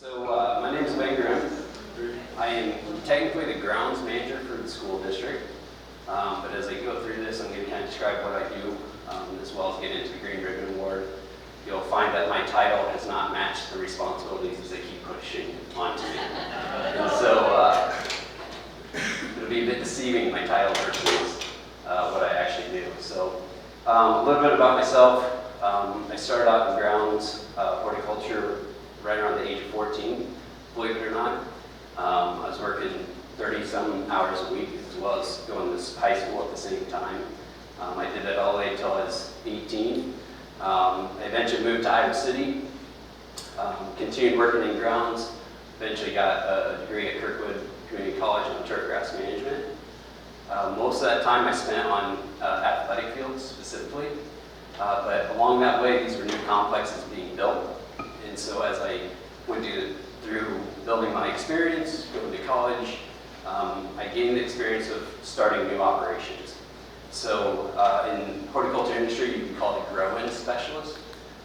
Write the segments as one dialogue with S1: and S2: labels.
S1: My name is Grimm. I am technically the grounds manager for the school district, but as I go through this, I'm going to kind of describe what I do, as well as get into the Green Ribbon Award. You'll find that my title has not matched the responsibilities as they keep pushing onto me. And so it'll be a bit deceiving, my title versus what I actually do. So a little bit about myself. I started out in grounds horticulture right around the age of 14, believe it or not. I was working 30-some hours a week as well as going to high school at the same time. I did that all the way until I was 18. I eventually moved to Iowa City, continued working in grounds, eventually got a degree at Kirkwood Community College on turfgrass management. Most of that time I spent on athletic fields specifically, but along that way these were new complexes being built. And so as I went through building my experience, going to college, I gained the experience of starting new operations. So in horticulture industry, you can call it a grow-in specialist.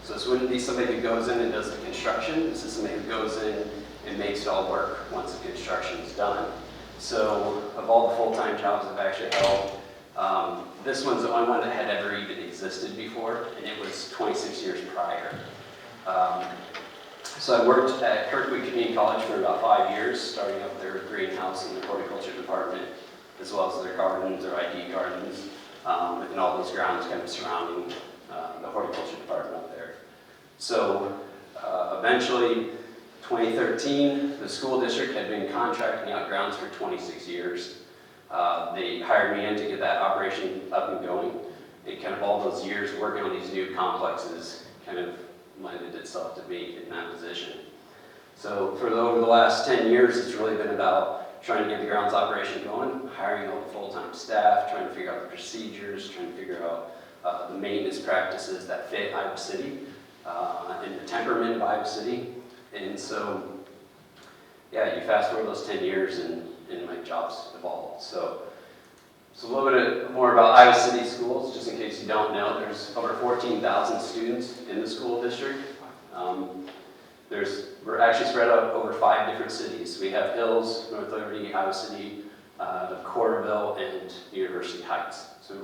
S1: So this wouldn't be somebody who goes in and does the construction. This is somebody who goes in and makes it all work once the construction is done. So of all the full-time jobs I've actually held, this one's the only one that had ever even existed before, and it was 26 years prior. So I worked at Kirkwood Community College for about 5 years, starting up their greenhouse in the horticulture department, as well as their gardens, their ID gardens, and all those grounds kind of surrounding the horticulture department up there. So eventually, 2013, the school district had been contracting out grounds for 26 years. They hired me in to get that operation up and going. And kind of all those years working on these new complexes kind of lended itself to me in that position. So over the last 10 years, it's really been about trying to get the grounds operation going, hiring all the full-time staff, trying to figure out the procedures, trying to figure out the maintenance practices that fit Iowa City and the temperament of Iowa City. And so, yeah, you fast forward those 10 years and my job's evolved. So a little bit more about Iowa City schools, just in case you don't know. There's over 14,000 students in the school district. We're actually spread out over 5 different cities. We have Hills, North Liberty, Iowa City, Corderville, and University Heights. So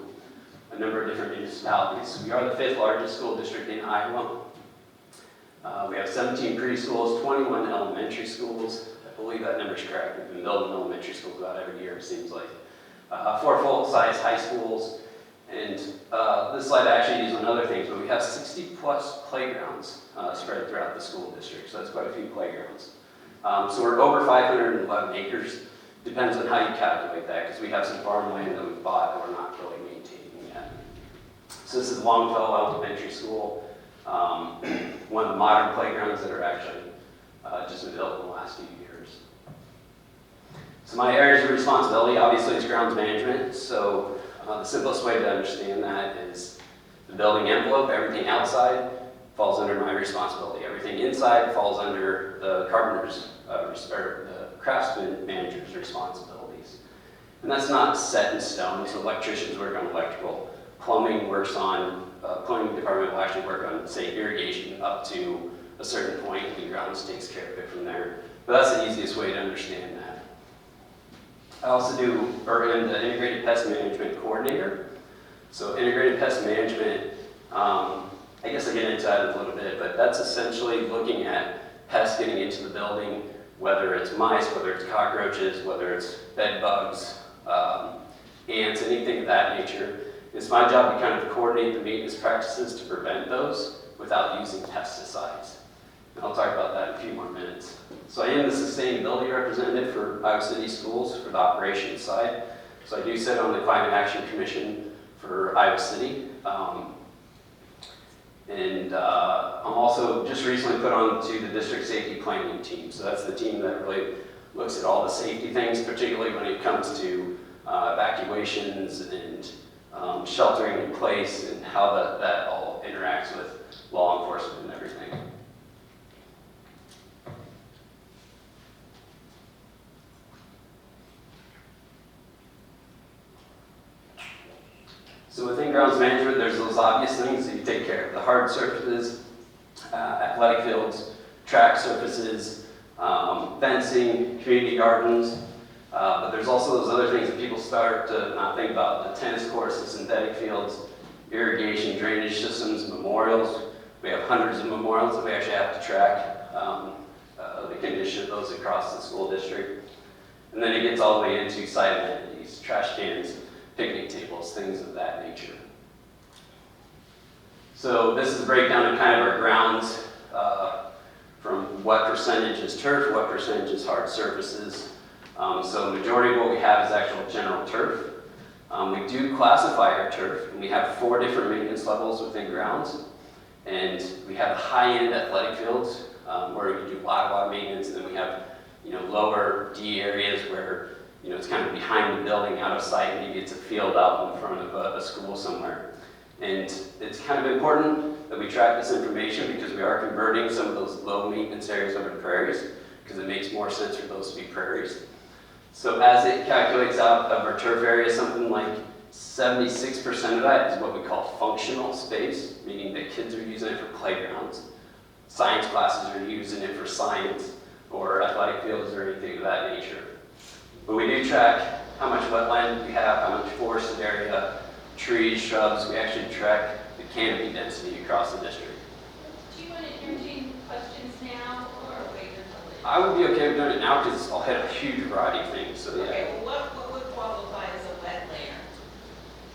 S1: a number of different municipalities. We are the 5th largest school district in Iowa. We have 17 preschools, 21 elementary schools. I believe that number's correct. We've been building elementary schools about every year, it seems like. 4 full-size high schools, and this slide actually uses another thing, but we have 60-plus playgrounds spread throughout the school district, so that's quite a few playgrounds. So we're over 511 acres, depends on how you calculate that, because we have some farmland that we've bought that we're not really maintaining yet. So this is Longfellow Elementary School, one of the modern playgrounds that are actually just been built in the last few years. So my areas of responsibility, obviously, is grounds management. So the simplest way to understand that is the building envelope. Everything outside falls under my responsibility. Everything inside falls under the carpenter's or the craftsman manager's responsibilities. And that's not set in stone. So electricians work on electrical. Plumbing works on, plumbing department will actually work on, say, irrigation up to a certain point, and grounds takes care of it from there. But that's the easiest way to understand that. I also am the Integrated Pest Management Coordinator. So Integrated Pest Management, I guess I'll get into that in a little bit, but that's essentially looking at pests getting into the building, whether it's mice, whether it's cockroaches, whether it's bed bugs, ants, anything of that nature. It's my job to kind of coordinate the maintenance practices to prevent those without using pesticides. And I'll talk about that in a few more minutes. So I am the sustainability representative for Iowa City Schools for the operations side. So I do sit on the Climate Action Commission for Iowa City. And I'm also just recently put on to the district safety planning team. So that's the team that really looks at all the safety things, particularly when it comes to evacuations and sheltering in place and how that all interacts with law enforcement and everything. So within grounds management, there's those obvious things that you take care of. The hard surfaces, athletic fields, track surfaces, fencing, community gardens, but there's also those other things that people start to not think about: the tennis courts, the synthetic fields, irrigation, drainage systems, memorials. We have hundreds of memorials that we actually have to track the condition of those across the school district. And then it gets all the way into site amenities, trash cans, picnic tables, things of that nature. So this is a breakdown of kind of our grounds, from what percentage is turf, what percentage is hard surfaces. So the majority of what we have is actual general turf. We do classify our turf, and we have 4 different maintenance levels within grounds. And we have high-end athletic fields, where we do a lot of maintenance, and then we have, lower D areas where, it's kind of behind the building, out of sight. Maybe it's a field out in front of a school somewhere. And it's kind of important that we track this information because we are converting some of those low maintenance areas over to prairies, because it makes more sense for those to be prairies. So as it calculates out of our turf area, something like 76% of that is what we call functional space, meaning that kids are using it for playgrounds. Science classes are using it for science, or athletic fields or anything of that nature. But we do track how much wetland we have, how much forested area, trees, shrubs. We actually track the canopy density across the district.
S2: Do you want to entertain questions now or wait until later?
S1: I would be okay with doing it now because I'll hit a huge variety of things. So yeah.
S2: Okay, well, what would qualify as a wetland?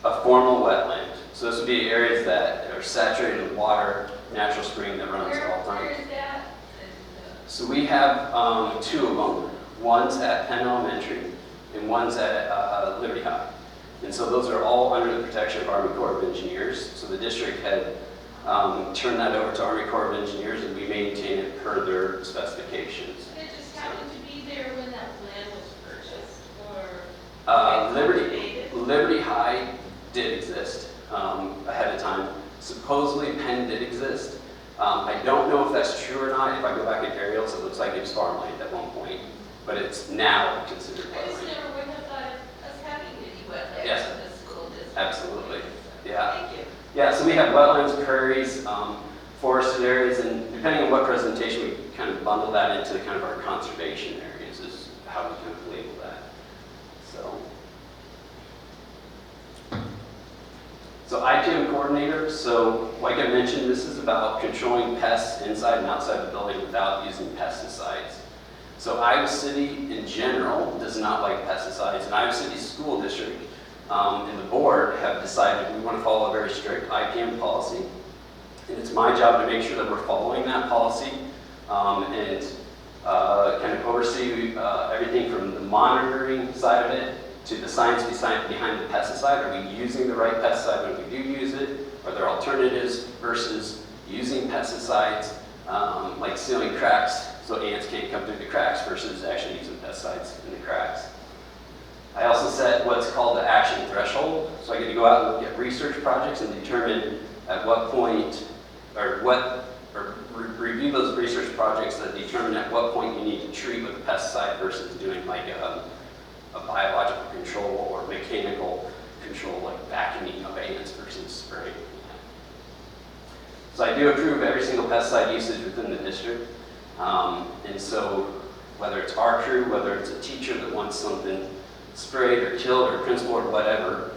S1: A formal wetland. So this would be areas that are saturated with water, natural spring that runs all the time.
S2: Where is that?
S1: So we have 2 of them. One's at Penn Elementary and one's at Liberty High. And so those are all under the protection of Army Corps of Engineers. So the district had turned that over to Army Corps of Engineers, and we maintain it per their specifications.
S2: It just happened to be there when that land was purchased, or
S1: Liberty High did exist ahead of time. Supposedly Penn did exist. I don't know if that's true or not. If I go back at aerials, it looks like it was farmland at one point, but it's now considered
S2: I just
S1: wetland.
S2: never would have thought of us having any wetlands
S1: Yes.
S2: in the school district.
S1: Absolutely. Yeah.
S2: Thank you.
S1: Yeah, so we have wetlands, prairies, forested areas, and depending on what presentation, we kind of bundle that into kind of our conservation areas is how we kind of label that. So IPM coordinator, so like I mentioned, this is about controlling pests inside and outside the building without using pesticides. So Iowa City in general does not like pesticides, and Iowa City School District and the board have decided we want to follow a very strict IPM policy. And it's my job to make sure that we're following that policy and kind of oversee everything from the monitoring side of it to the science behind the pesticide. Are we using the right pesticide when we do use it? Are there alternatives versus using pesticides like sealing cracks so ants can't come through the cracks versus actually using pesticides in the cracks? I also set what's called the action threshold. So I get to go out and look at research projects and determine at what point, review those research projects that determine at what point you need to treat with a pesticide versus doing like a biological control or mechanical control, like vacuuming of ants versus spraying. So I do approve every single pesticide usage within the district. And so whether it's our crew, whether it's a teacher that wants something sprayed or killed or principal or whatever,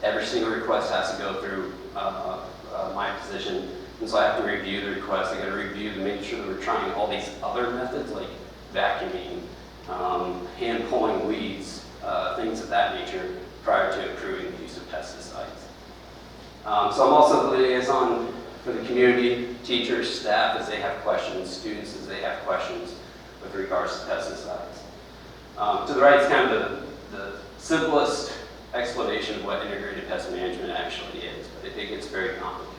S1: every single request has to go through my position. And so I have to review the request. I got to review to make sure that we're trying all these other methods like vacuuming, hand pulling weeds, things of that nature prior to approving the use of pesticides. So I'm also the liaison for the community, teachers, staff as they have questions, students as they have questions with regards to pesticides. To the right is kind of the simplest explanation of what integrated pest management actually is, but it gets very complicated.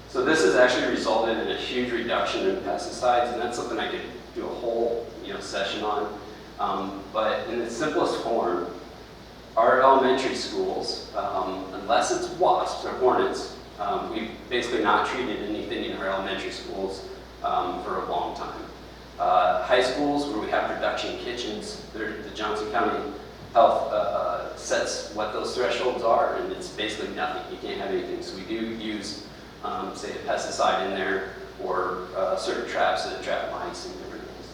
S1: So this has actually resulted in a huge reduction in pesticides, and that's something I could do a whole session on. But in the simplest form, our elementary schools, unless it's wasps or hornets, we've basically not treated anything in our elementary schools for a long time. High schools where we have production kitchens, the Johnson County Health sets what those thresholds are, and it's basically nothing. You can't have anything. So we do use, say, a pesticide in there or certain traps that trap mice and different things.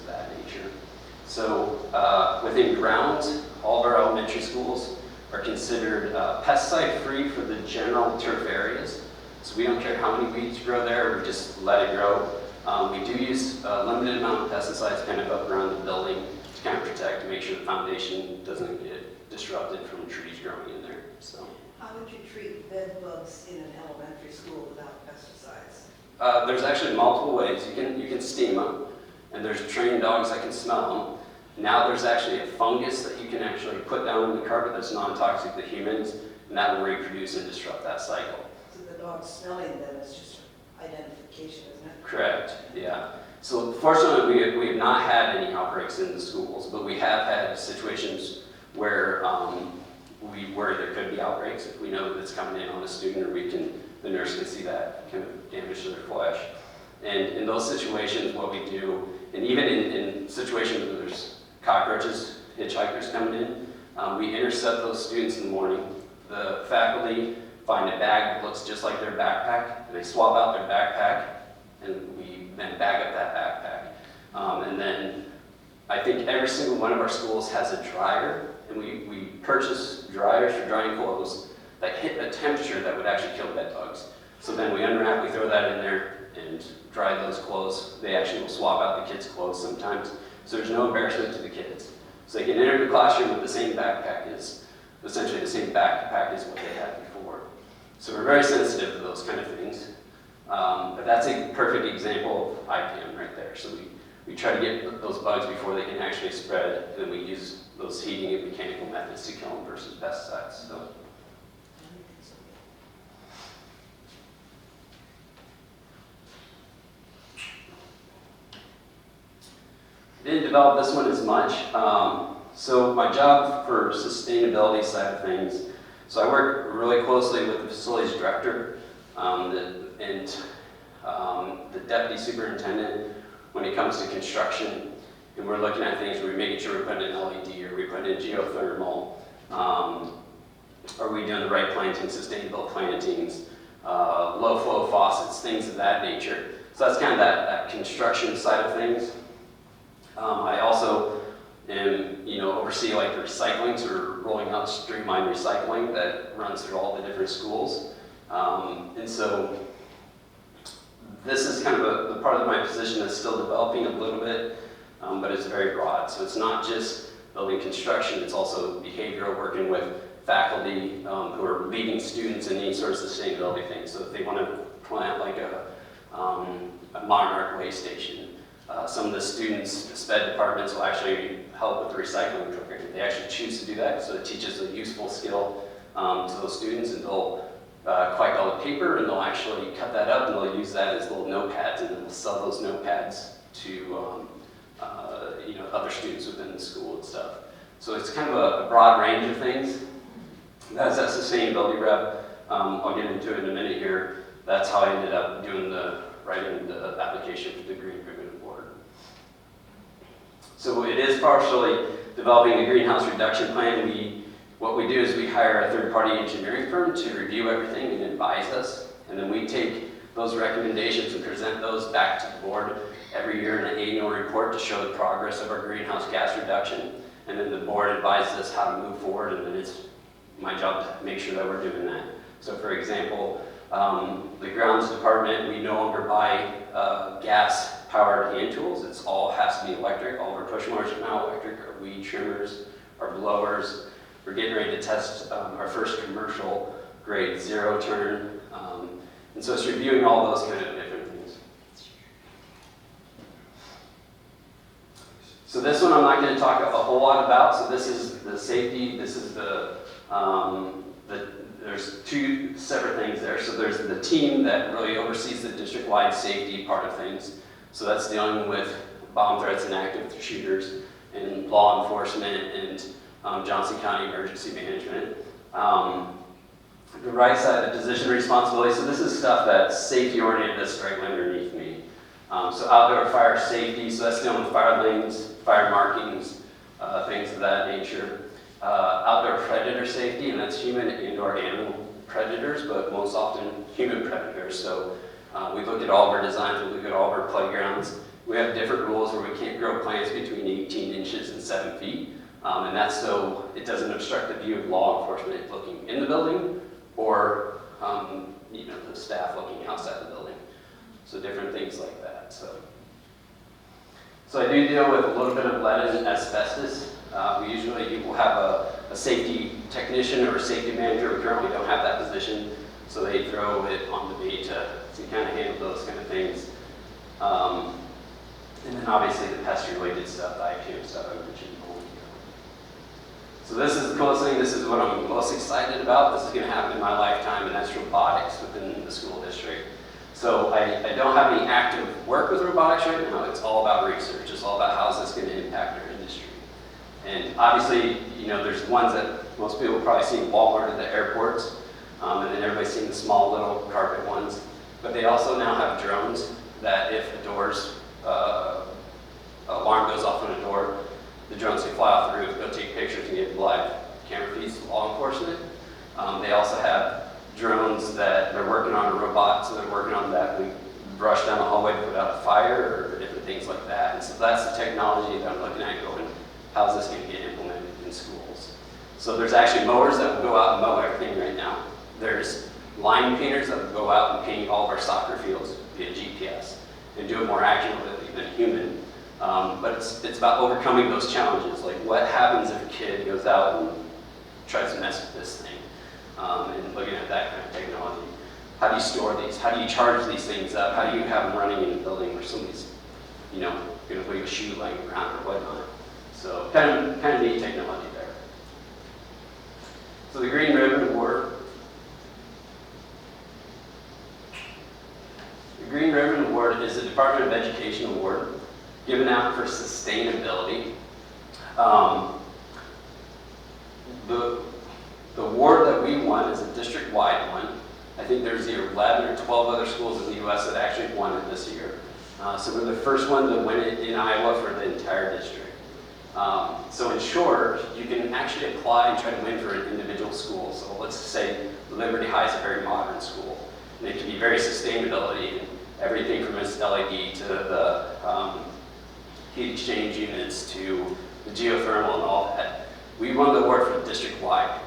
S1: So within grounds, all of our elementary schools are considered pesticide-free for the general turf areas. So we don't care how many weeds grow there, we just let it grow. We do use a limited amount of pesticides kind of up around the building to kind of protect, to make sure the foundation doesn't get disrupted from trees growing in there. So.
S3: How would you treat bed bugs in an elementary school without pesticides?
S1: There's actually multiple ways. You can steam them, and there's trained dogs that can smell them. Now there's actually a fungus that you can actually put down in the carpet that's non-toxic to humans, and that will reproduce and disrupt that cycle.
S3: So the dog smelling them is just identification, isn't it?
S1: Correct, yeah. So fortunately, we have not had any outbreaks in the schools, but we have had situations where where there could be outbreaks if we know that it's coming in on a student, or the nurse can see that kind of damage to their flesh. And in those situations, what we do, and even in situations where there's cockroaches, hitchhikers coming in, we intercept those students in the morning. The faculty find a bag that looks just like their backpack, and they swap out their backpack, and we then bag up that backpack. And then I think every single one of our schools has a dryer, and we purchase dryers for drying clothes that hit a temperature that would actually kill bed bugs. So then we unwrap, we throw that in there, and dry those clothes. They actually will swap out the kids' clothes sometimes, so there's no embarrassment to the kids. So they can enter the classroom with the same backpack essentially the same backpack as what they had before. So we're very sensitive to those kind of things. But that's a perfect example of IPM right there. So we try to get those bugs before they can actually spread, and then we use those heating and mechanical methods to kill them versus pesticides. So. Didn't develop this one as much. So my job for sustainability side of things, so I work really closely with the facilities director and the deputy superintendent when it comes to construction. And we're looking at things where we're making sure we're putting in LED, or we put in geothermal, are we doing the right planting, sustainable plantings, low flow faucets, things of that nature. So that's kind of that construction side of things. I also oversee like the recycling, so we're rolling out streamlined recycling that runs through all the different schools. And so this is kind of the part of my position that's still developing a little bit, but it's very broad. So it's not just building construction, it's also behavioral, working with faculty who are leading students in any sort of sustainability thing. So if they want to plant like a monarch waste station, some of the students, the SPED departments will actually help with the recycling program. They actually choose to do that, so it teaches a useful skill to those students, and they'll collect all the paper, and they'll actually cut that up, and they'll use that as little notepads, and then they'll sell those notepads to other students within the school and stuff. So it's kind of a broad range of things. That's that sustainability rep. I'll get into it in a minute here. That's how I ended up writing the application for the Green Ribbon Award. So it is partially developing a greenhouse reduction plan. What we do is we hire a third-party engineering firm to review everything and advise us, and then we take those recommendations and present those back to the board every year in an annual report to show the progress of our greenhouse gas reduction, and then the board advises us how to move forward, and then it's my job to make sure that we're doing that. So for example, the grounds department, we no longer buy gas-powered hand tools. It all has to be electric. All of our push mowers are now electric, our weed trimmers, our blowers. We're getting ready to test our first commercial grade zero turn. And so it's reviewing all those kind of different things. So this one I'm not going to talk a whole lot about. So this is the safety. This is there's two separate things there. So there's the team that really oversees the district-wide safety part of things. So that's dealing with bomb threats and active shooters and law enforcement and Johnson County Emergency Management. The right side, the position responsibility. So this is stuff that's safety-oriented that's directly underneath me. So outdoor fire safety. So that's dealing with fire lanes, fire markings, things of that nature. Outdoor predator safety, and that's human and/or animal predators, but most often human predators. So we look at all of our designs, we look at all of our playgrounds, We have different rules where we can't grow plants between 18 inches and 7 feet. And that's so it doesn't obstruct the view of law enforcement looking in the building or the staff looking outside the building. So different things like that. So I do deal with a little bit of lead and asbestos. We usually will have a safety technician or a safety manager. We currently don't have that position, so they throw it on the me to kind of handle those kind of things. And then obviously the pest-related stuff, the IPM stuff I mentioned a moment ago. So this is the coolest thing. This is what I'm most excited about. This is going to happen in my lifetime, and that's robotics within the school district. So I don't have any active work with robotics right now. It's all about research. It's all about how is this going to impact our industry. And obviously, there's ones that most people probably see in Walmart at the airports, and then everybody's seen the small little carpet ones. But they also now have drones that if a door's alarm goes off on a door, the drones can fly off the roof, go take pictures, and give live camera feeds to law enforcement. They also have drones that they're working on a robot, so they're working on that. We rush down the hallway to put out a fire or different things like that. And so that's the technology that I'm looking at going, how's this going to get implemented in schools? So there's actually mowers that will go out and mow everything right now. There's line painters that will go out and paint all of our soccer fields via GPS and do it more accurately than human. But it's about overcoming those challenges. Like what happens if a kid goes out and tries to mess with this thing? And looking at that kind of technology. How do you store these? How do you charge these things up? How do you have them running in a building where somebody's, going to leave a shoe laying around or whatnot? So kind of neat technology there. So the Green Ribbon Award. The Green Ribbon Award is a Department of Education award given out for sustainability. The award that we won is a district-wide one. I think there's 11 or 12 other schools in the U.S. that actually won it this year. So we're the first one to win it in Iowa for the entire district. So in short, you can actually apply and try to win for an individual school. So let's say Liberty High is a very modern school. And it can be very sustainability, and everything from its LED to the heat exchange units to the geothermal and all that. We won the award for district-wide,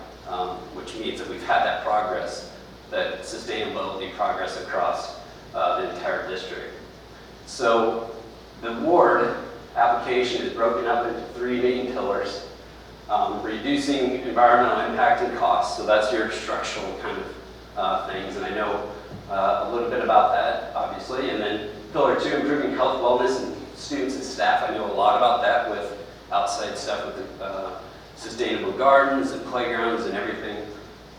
S1: which means that we've had that progress, that sustainability progress across the entire district. So the award application is broken up into 3 main pillars. Reducing environmental impact and costs, so that's your structural kind of things, and I know a little bit about that, obviously. And then pillar 2, improving health, wellness, and students and staff. I know a lot about that with outside stuff with the sustainable gardens and playgrounds and everything.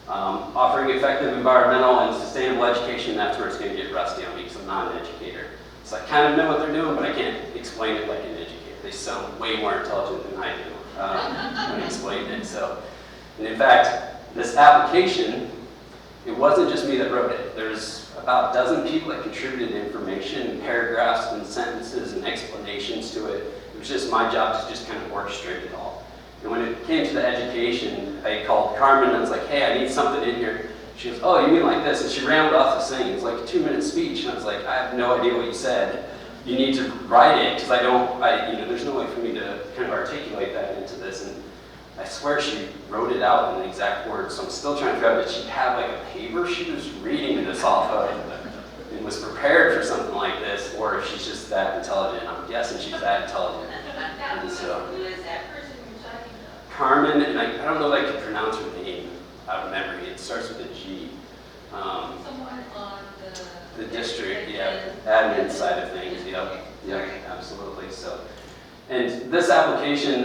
S1: Offering effective environmental and sustainable education, that's where it's going to get rusty on me because I'm not an educator. So I kind of know what they're doing, but I can't explain it like an educator. They sound way more intelligent than I do when I explain it. So, and in fact, this application, it wasn't just me that wrote it. There's about a dozen people that contributed information, paragraphs and sentences and explanations to it. It was just my job to just kind of orchestrate it all. And when it came to the education, I called Carmen and I was like, hey, I need something in here. She goes, oh, you mean like this? And she rambled off this thing. It was like a 2-minute speech. And I was like, I have no idea what you said. You need to write it, because there's no way for me to kind of articulate that into this. And I swear she wrote it out in the exact words. So I'm still trying to figure out that she had like a paper she was reading this off of and was prepared for something like this, or if she's just that intelligent. I'm guessing she's that intelligent. And so,
S2: Who is that person you're talking about?
S1: Carmen, and I don't know if I can pronounce her name out of memory. It starts with a G.
S2: Someone on
S1: The district, yeah, admin side of things, yep, absolutely. So, and this application,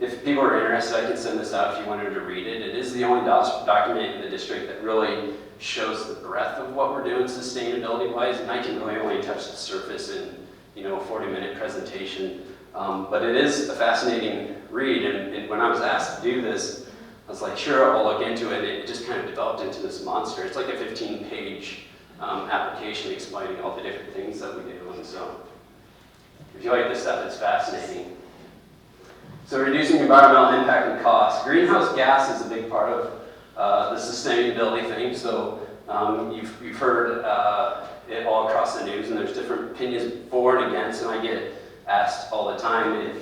S1: if people are interested, I can send this out if you wanted to read it. It is the only document in the district that really shows the breadth of what we're doing sustainability-wise, and I can really only touch the surface in a 40-minute presentation. But it is a fascinating read, and when I was asked to do this, I was like, sure, I'll look into it. It just kind of developed into this monster. It's like a 15-page application explaining all the different things that we do. And so if you like this stuff, it's fascinating. So reducing environmental impact and costs. Greenhouse gas is a big part of the sustainability thing. So You've heard it all across the news, and there's different opinions for and against, and I get asked all the time if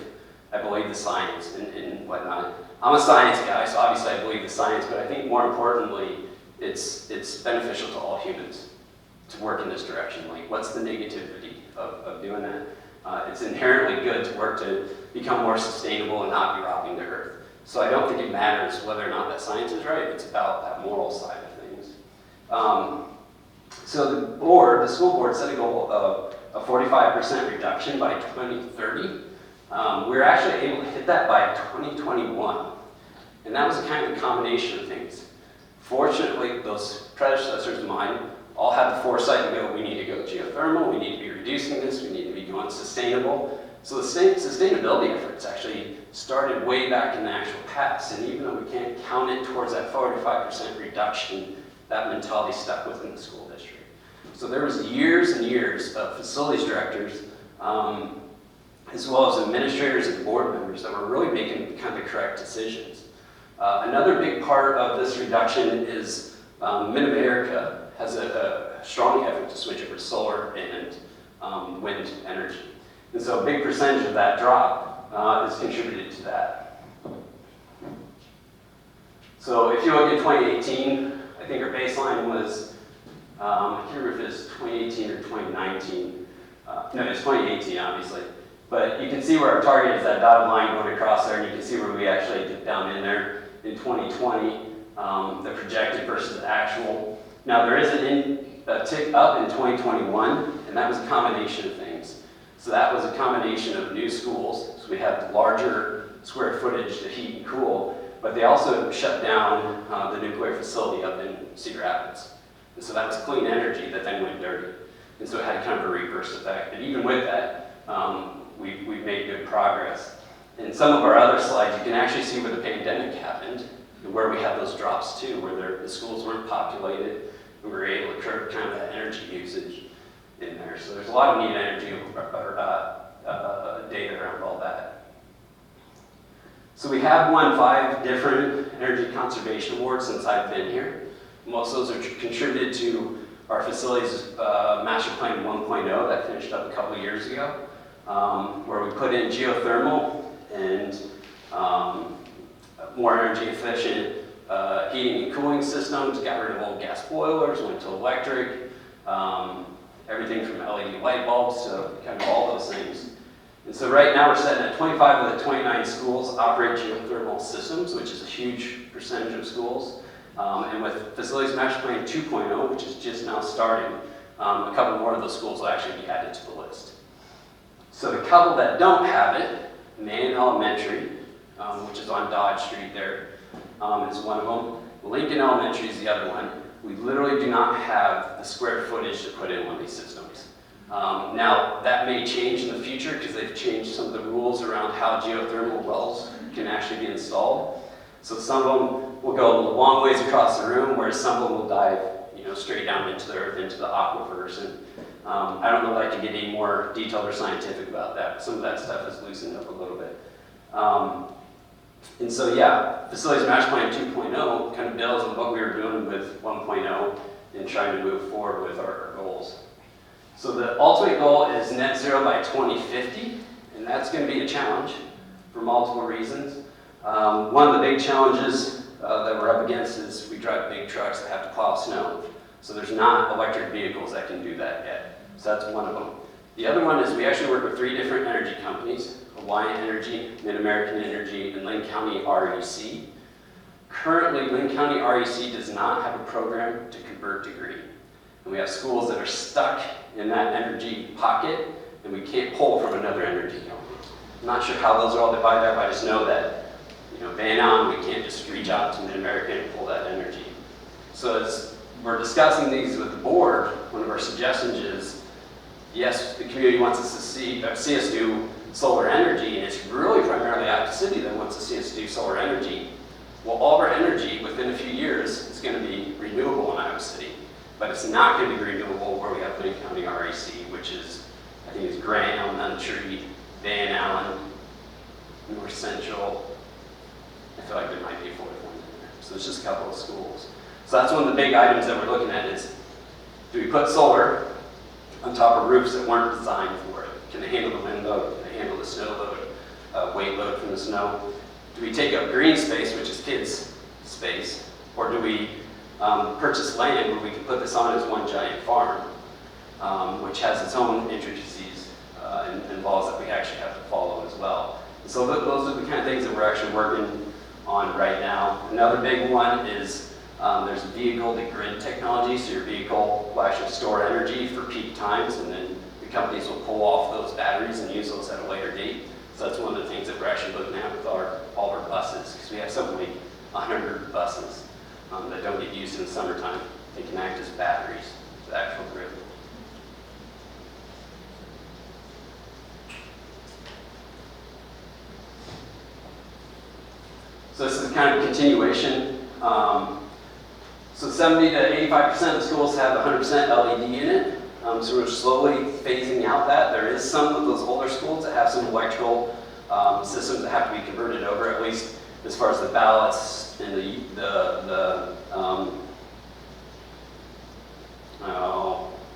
S1: I believe the science and whatnot. I'm a science guy, so obviously I believe the science, but I think more importantly, it's beneficial to all humans to work in this direction. Like, what's the negativity of doing that? It's inherently good to work to become more sustainable and not be robbing the earth. So I don't think it matters whether or not that science is right. It's about that moral side of things. So the school board set a goal of a 45% reduction by 2030. We were actually able to hit that by 2021. And that was kind of a combination of things. Fortunately, those predecessors of mine all had the foresight to go, we need to go geothermal, we need to be reducing this, we need to be going sustainable. So the sustainability efforts actually started way back in the actual past, and even though we can't count it towards that 45% reduction, that mentality stuck within the school district. So there was years and years of facilities directors, as well as administrators and board members that were really making kind of the correct decisions. Another big part of this reduction is Mid-America has a strong effort to switch over to solar and wind energy. And so a big percentage of that drop is contributed to that. So if you look at 2018, I think our baseline was, I can't remember if it's 2018 or 2019. No, it's 2018, obviously. But you can see where our target is, that dotted line going across there, and you can see where we actually get down in there in 2020, the projected versus the actual. Now there is a tick up in 2021, and that was a combination of things. So that was a combination of new schools, so we had larger square footage to heat and cool, but they also shut down the nuclear facility up in Cedar Rapids. And so that was clean energy that then went dirty. And so it had kind of a reverse effect. But even with that, we've made good progress. In some of our other slides, you can actually see where the pandemic happened, and where we had those drops too, where the schools weren't populated, and we were able to curb kind of that energy usage in there. So there's a lot of neat energy data around all that. So we have won 5 different energy conservation awards since I've been here. Most of those are contributed to our facilities master plan 1.0 that finished up a couple years ago, where we put in geothermal and more energy efficient heating and cooling systems, got rid of old gas boilers, went to electric, everything from LED light bulbs to kind of all those things. And so right now we're sitting at 25 of the 29 schools operate geothermal systems, which is a huge percentage of schools. And with Facilities Master Plan 2.0, which is just now starting, a couple more of those schools will actually be added to the list. So the couple that don't have it, Main Elementary, which is on Dodge Street there, is one of them. Lincoln Elementary is the other one. We literally do not have the square footage to put in one of these systems. Now, that may change in the future because they've changed some of the rules around how geothermal wells can actually be installed. So some of them will go a long ways across the room, whereas some of them will dive, straight down into the earth, into the aquifers. And I don't know if I can get any more detailed or scientific about that. Some of that stuff is loosened up a little bit. And so, yeah, Facilities Master Plan 2.0 kind of builds on what we were doing with 1.0 and trying to move forward with our goals. So the ultimate goal is net zero by 2050, and that's going to be a challenge for multiple reasons. One of the big challenges that we're up against is we drive big trucks that have to plow snow. So there's not electric vehicles that can do that yet. So that's one of them. The other one is we actually work with 3 different energy companies: Hawaiian Energy, Mid-American Energy, and Linn County REC. Currently, Linn County REC does not have a program to convert to green. And we have schools that are stuck in that energy pocket, and we can't pull from another energy company. I'm not sure how those are all divided up. I just know that, Van Allen, we can't just reach out to Mid-American and pull that energy. So as we're discussing these with the board, one of our suggestions is, yes, the community wants us to see us do solar energy, and it's really primarily Iowa City that wants to see us do solar energy. Well, all of our energy within a few years is going to be renewable in Iowa City, but it's not going to be renewable where we have Linn County REC, which is, I think it's Graham, Untreat, Van Allen, North Central. I feel like there might be a 4th one in there. So it's just a couple of schools. So that's one of the big items that we're looking at is, do we put solar on top of roofs that weren't designed for it? Can they handle the wind load? Can they handle the snow load, weight load from the snow? Do we take up green space, which is kids' space, or do we purchase land where we can put this on as one giant farm, which has its own intricacies and laws that we actually have to follow as well. And so those are the kind of things that we're actually working on right now. Another big one is there's vehicle-to-grid technology, so your vehicle will actually store energy for peak times, and then the companies will pull off those batteries and use those at a later date. So that's one of the things that we're actually looking at with all our buses, because we have something like 100 buses that don't get used in the summertime. They can act as batteries to the actual grid. So this is kind of a continuation. So 70 to 85% of the schools have 100% LED in it. So we're slowly phasing out that. There is some of those older schools that have some electrical systems that have to be converted over, at least as far as the ballots and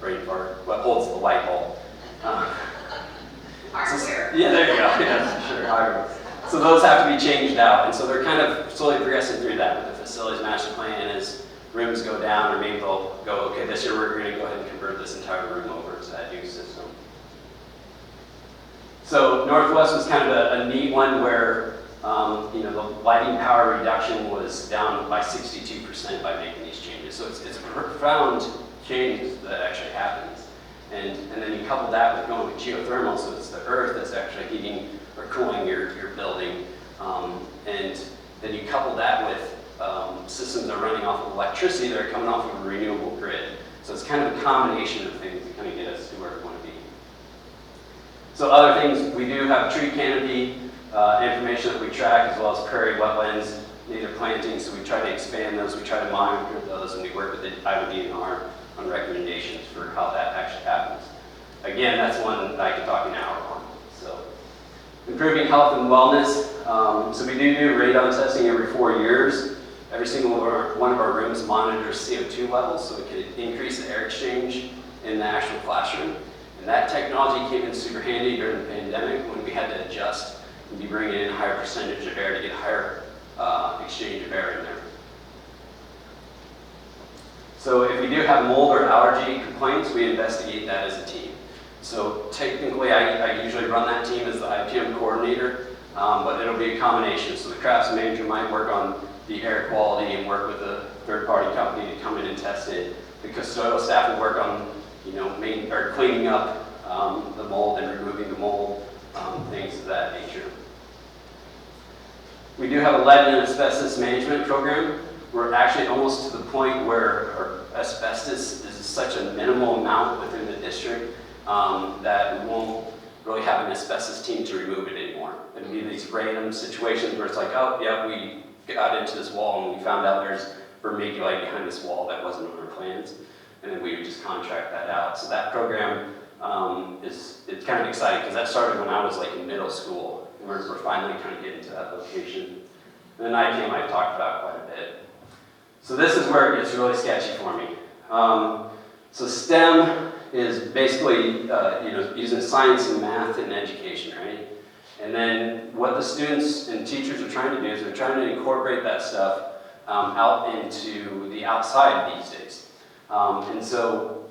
S1: brain fart, what holds the light bulb.
S2: Hardware.
S1: Yeah, there you go. Yeah, sure, hardware. So those have to be changed out, and so they're kind of slowly progressing through that with the facilities master plan as rooms go down, or maybe they'll go, okay, this year we're going to go ahead and convert this entire room over to that new system. So Northwest was kind of a neat one where the lighting power reduction was down by 62% by making these changes. So it's a profound change that actually happens. And then you couple that with going with geothermal, so it's the earth that's actually heating or cooling your building. And then you couple that with systems that are running off of electricity that are coming off of a renewable grid. So it's kind of a combination of things that kind of get us to where we want to be. So other things, we do have tree canopy information that we track, as well as prairie wetlands, native plantings, so we try to expand those, we try to monitor those, and we work with the IODNR on recommendations for how that actually happens. Again, that's one that I could talk an hour on. So, improving health and wellness. So we do radon testing every 4 years. Every single one of our rooms monitors CO2 levels, so it could increase the air exchange in the actual classroom. And that technology came in super handy during the pandemic when we had to adjust and be bringing in a higher percentage of air to get higher exchange of air in there. So if we do have mold or allergy complaints, we investigate that as a team. So technically, I usually run that team as the IPM coordinator, but it'll be a combination. So the crafts manager might work on the air quality and work with a third-party company to come in and test it. The custodial staff will work on, cleaning up the mold and removing the mold, things of that nature. We do have a lead and asbestos management program. We're actually almost to the point where our asbestos is such a minimal amount within the district that we won't really have an asbestos team to remove it anymore. It'll be these random situations where it's like, oh, yeah, we got into this wall and we found out there's vermiculite behind this wall that wasn't on our plans, and then we would just contract that out. So that program it's kind of exciting because that started when I was like in middle school, and we're finally kind of getting to that location. And then IPM I've talked about quite a bit. So this is where it gets really sketchy for me. So STEM is basically using science and math in education, right? And then what the students and teachers are trying to do is they're trying to incorporate that stuff out into the outside these days. And so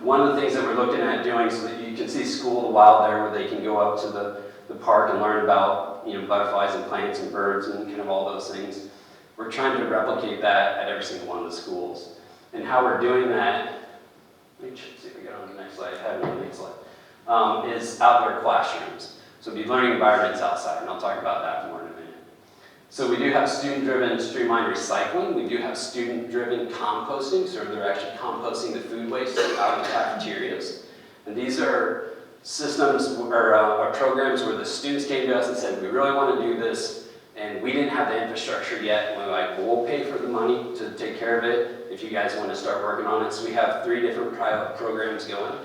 S1: one of the things that we're looking at doing, so that you can see School of the Wild there, where they can go up to the park and learn about butterflies and plants and birds and kind of all those things. We're trying to replicate that at every single one of the schools. And how we're doing that, let me see if we get on the next slide, I have it on the next slide, is outdoor classrooms. So it'd be learning environments outside, and I'll talk about that more in a minute. So we do have student-driven streamlined recycling. We do have student-driven composting, so they're actually composting the food waste out of the cafeterias. And these are systems or programs where the students came to us and said, we really want to do this, and we didn't have the infrastructure yet. And we're like, well, we'll pay for the money to take care of it if you guys want to start working on it. So we have 3 different pilot programs going.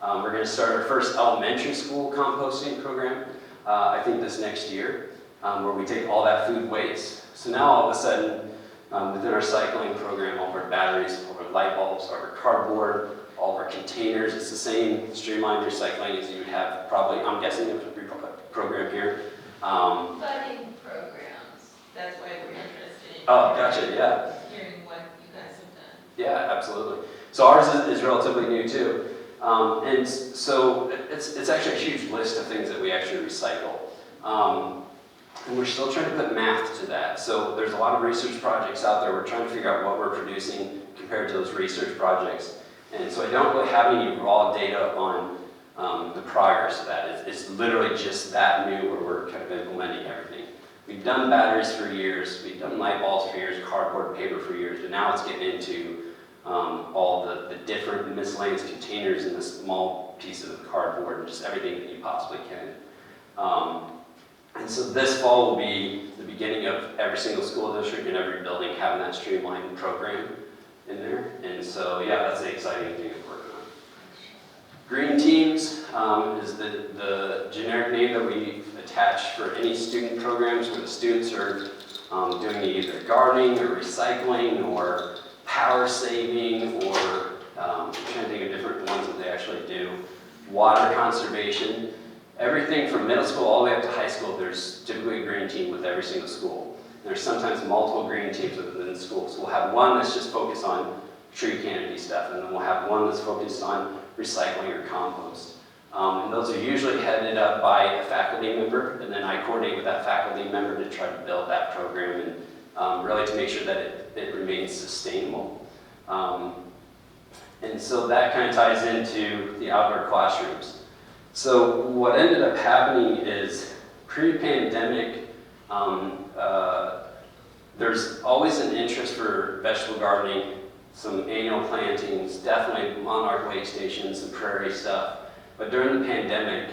S1: We're going to start our first elementary school composting program, I think this next year, where we take all that food waste. So now all of a sudden, Within our cycling program, all of our batteries, all of our light bulbs, all of our cardboard, all of our containers, it's the same streamlined recycling as you would have probably, I'm guessing, a program here.
S2: Budding programs, that's why we're interested in.
S1: Oh, gotcha, yeah.
S2: Hearing what you guys have done.
S1: Yeah, absolutely. So ours is relatively new too. And so it's actually a huge list of things that we actually recycle. And we're still trying to put math to that. So there's a lot of research projects out there. We're trying to figure out what we're producing compared to those research projects. And so I don't really have any raw data on the progress of that. It's literally just that new where we're kind of implementing everything. We've done batteries for years, we've done light bulbs for years, cardboard, paper for years, but now it's getting into all the different miscellaneous containers in this small piece of cardboard and just everything that you possibly can. And so this fall will be the beginning of every single school district and every building having that streamlined program in there. And so, yeah, that's the exciting thing to work on. Green Teams is the generic name that we attach for any student programs where the students are doing either gardening or recycling or power saving or I'm trying to think of different ones that they actually do. Water conservation. Everything from middle school all the way up to high school, there's typically a green team with every single school. There's sometimes multiple green teams within the school. So we'll have one that's just focused on tree canopy stuff, and then we'll have one that's focused on recycling or compost. And those are usually headed up by a faculty member, and then I coordinate with that faculty member to try to build that program and really to make sure that it remains sustainable. And so that kind of ties into the outdoor classrooms. So what ended up happening is pre-pandemic, there's always an interest for vegetable gardening, some annual plantings, definitely monarch way stations and prairie stuff. But during the pandemic,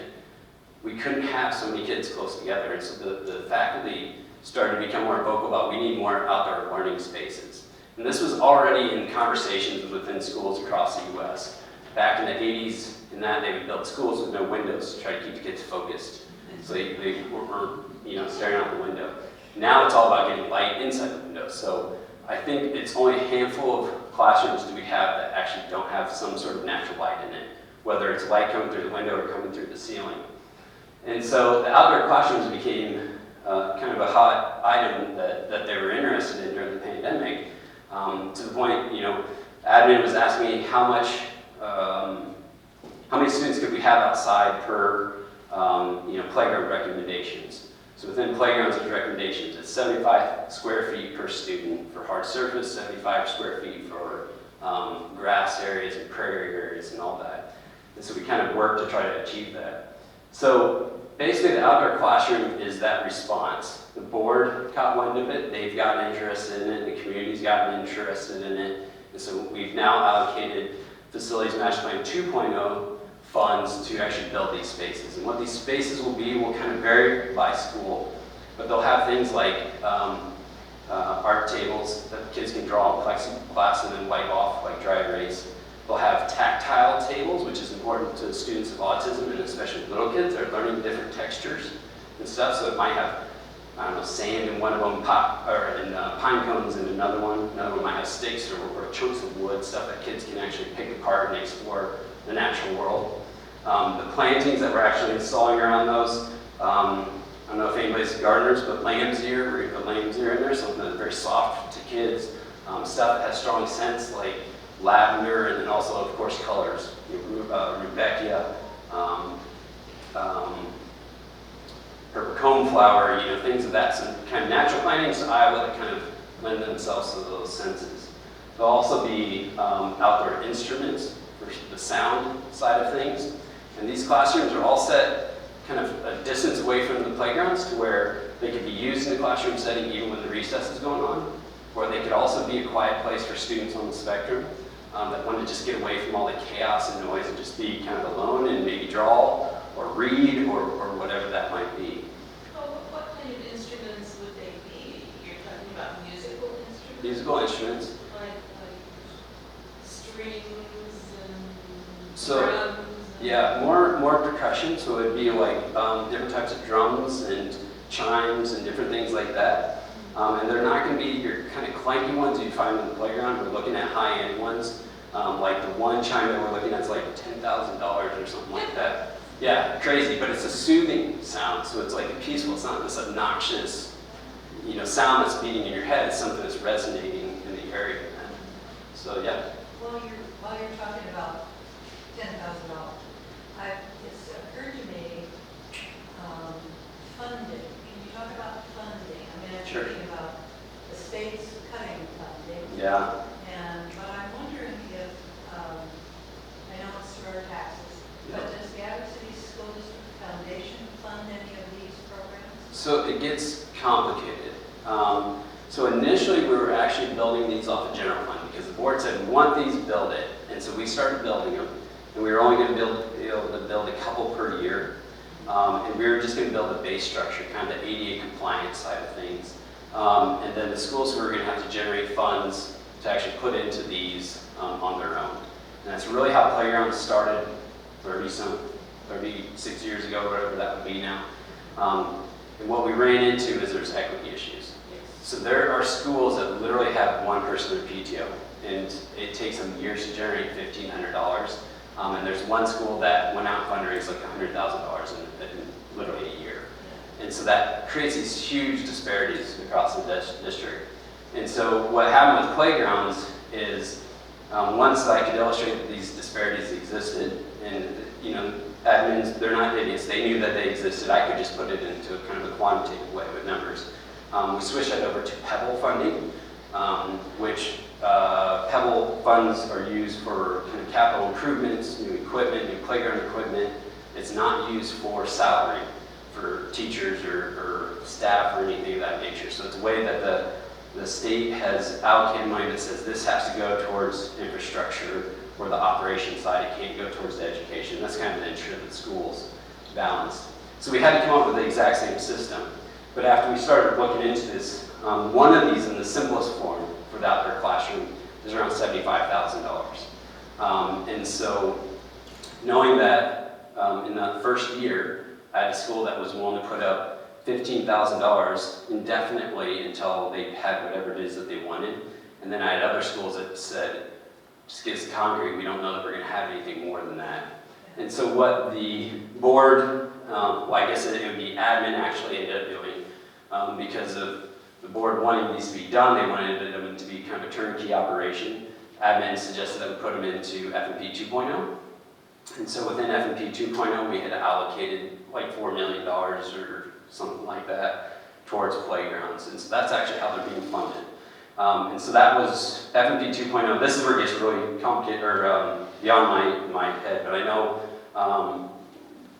S1: we couldn't have so many kids close together. And so the faculty started to become more vocal about we need more outdoor learning spaces. And this was already in conversations within schools across the US. Back in the 80s, they would build schools with no windows to try to keep the kids focused. So they were staring out the window. Now it's all about getting light inside the window. So I think it's only a handful of classrooms do we have that actually don't have some sort of natural light in it, whether it's light coming through the window or coming through the ceiling. And so the outdoor classrooms became kind of a hot item that they were interested in during the pandemic, to the point, admin was asking me how many students could we have outside per playground recommendations. So within playgrounds, there's recommendations. It's 75 square feet per student for hard surface, 75 square feet for grass areas and prairie areas and all that. And so we kind of work to try to achieve that. So basically the outdoor classroom is that response. The board caught wind of it, they've gotten interested in it, the community's gotten interested in it. And so we've now allocated Facilities Master Plan 2.0 funds to actually build these spaces. And what these spaces will be will kind of vary by school, but they'll have things like art tables that kids can draw on plexiglass and then wipe off like dry erase. They'll have tactile tables, which is important to students of autism and especially little kids. They're learning different textures and stuff, so it might have, sand in one of them, pine cones in another one. Another one might have sticks or chunks of wood, stuff that kids can actually pick apart and explore the natural world. The plantings that we're actually installing around those, I don't know if anybody's gardeners, but lamb's ear, we're going to put lamb's ear in there, something that's very soft to kids. Stuff that has strong scents like lavender, and then also, of course, colors. Rudbeckia, purple coneflower, things of that. So kind of natural plantings to Iowa that kind of lend themselves to those senses. There'll also be outdoor instruments for the sound side of things. And these classrooms are all set kind of a distance away from the playgrounds to where they could be used in the classroom setting even when the recess is going on. Or they could also be a quiet place for students on the spectrum that want to just get away from all the chaos and noise and just be kind of alone and maybe draw or read or whatever that might be.
S2: Well, what kind of instruments would they be? You're talking about musical instruments?
S1: Musical instruments.
S2: Like strings and
S1: So,
S2: drums?
S1: Yeah, more percussion, so it'd be like different types of drums and chimes and different things like that. And they're not going to be your kind of clanky ones you'd find in the playground. We're looking at high-end ones. Like the one chime that we're looking at is like $10,000 or something like that. Yeah, crazy, but it's a soothing sound, so it's like a peaceful. It's not this obnoxious, sound that's beating in your head. It's something that's resonating in the area. So yeah.
S4: While you're talking about $10,000, it's occurred to me, funding. Can you talk about funding? I mean, I'm
S1: Sure.
S4: thinking about the state's cutting funding.
S1: Yeah.
S4: But I'm wondering if, I know it's through our taxes, but does the Adams City School District Foundation fund any of these programs?
S1: So it gets complicated. So initially we were actually building these off of general fund because the board said, we want these, build it. And so we started building them. And we were only going to be able to build a couple per year. And we were just going to build a base structure, kind of the ADA compliance side of things. And then the schools were going to have to generate funds to actually put into these on their own. And that's really how playgrounds started 36 years ago, whatever that would be now. And what we ran into is there's equity issues. So there are schools that literally have one person in their PTO, and it takes them years to generate $1,500. And there's one school that went out fundraised like $100,000 in literally a year. And so that creates these huge disparities across the district. And so what happened with playgrounds is once I could illustrate that these disparities existed, and admins, they're not idiots, they knew that they existed, I could just put it into kind of a quantitative way with numbers. We switched that over to Pebble funding, which Pebble funds are used for kind of capital improvements, new equipment, new playground equipment. It's not used for salary for teachers or staff or anything of that nature. So it's a way that the state has allocated money that says this has to go towards infrastructure or the operation side. It can't go towards the education. That's kind of to ensure that schools balance. So we had to come up with the exact same system. But after we started looking into this, one of these in the simplest form for the outdoor classroom is around $75,000. And so knowing that in that first year, I had a school that was willing to put up $15,000 indefinitely until they had whatever it is that they wanted. And then I had other schools that said, just give us concrete, we don't know that we're going to have anything more than that. And so what the board, well, I guess it would be admin actually ended up doing, because of the board wanting these to be done, they wanted them to be kind of a turnkey operation. Admin suggested that we put them into F&P 2.0. And so within F&P 2.0, we had allocated like $4 million or something like that towards playgrounds. And so that's actually how they're being funded. And so that was F&P 2.0. This is where it gets really complicated, or beyond my head, but I know